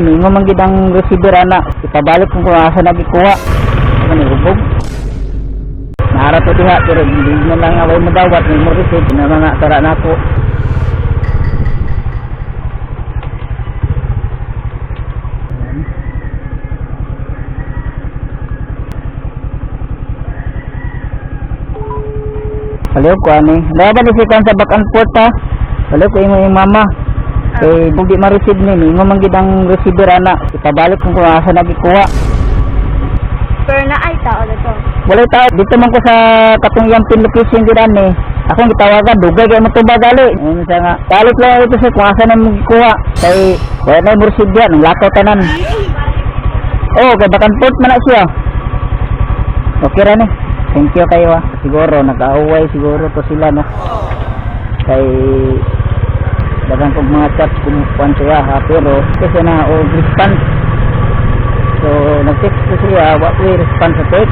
Mingo man gid ang receiver ana, ipabalik kung asa nagikuha. Ano ubog? Naara to diha pero hindi na lang away madawat ni mo receive na mga tara nako. Hello ko ani. Dapat ni sikan sa back and forth ha. Hello ko yung mama. Eh, hindi ma-receive ni mingo man gid ang receiver ana, ipabalik kung asa nagikuha. Pero na ay tao dito. Wala tao dito man ko sa katong yampin location gid ani. Akong gitawagan dugay kay mo tuba gali. Ano sa nga balik lang ito sa kung asa na magikuha. Kay wala na mo receive yan, ang lakaw tanan. Oh, kay back and forth man na siya. Okay ra ni. Thank you kayo ah. Siguro nag-aaway siguro to sila no. Kay dagang kog mga chat kumukuan siya ha, pero kasi na o response. So nag-text ko siya, what we response sa text.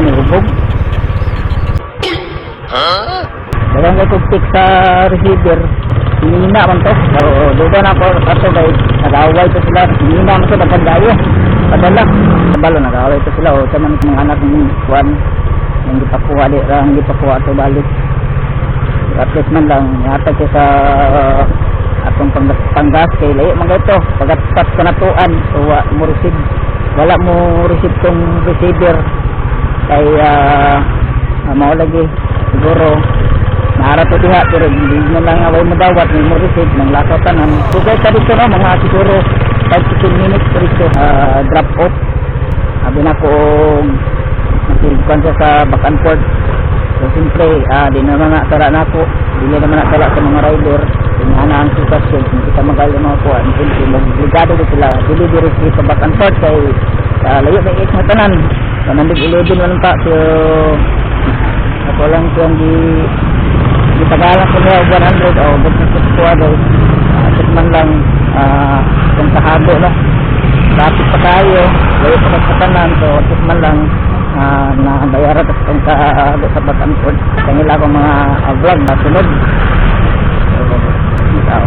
Ano ubog? Dagang kog text sa receiver. Hinina man to. So doon na po ato guys, nag-aaway to sila. Hinina man to nagkagayo. Padala. Balo nag-aaway to sila o taman ng anak ng kuan. Hindi pa kuha di, hindi pa kuha to balik. At least man lang yatag siya sa atong panggas kay layo mga ito. Pagkat sa natuan, so mo receive. Wala mo receive tong receiver. Kay mao lagi siguro naara to diha pero hindi na lang away madawat ni mo receive ng lakaw tanan. So guys, dito na mga siguro 5-10 minutes dito drop off. Sabi na ko nasilikuan siya sa back and forth. So siyempre di naman natara na ako, hindi naman natala sa mga rider. Tingnan ang sitwasyon kung kita magaling mga kuha. Siyempre magligado ko sila delivery sa back and forth kay layo na 8 na tanan. So nandig 11 walang pa so ako lang siyang di tagalan ko niya 100 o ba't nagkasuwa daw at man lang kung kahado no lapit pa tayo layo pa sa tanan so at man lang nabayaran at kung kahado sa Batanford kanila akong mga vlog na sunod so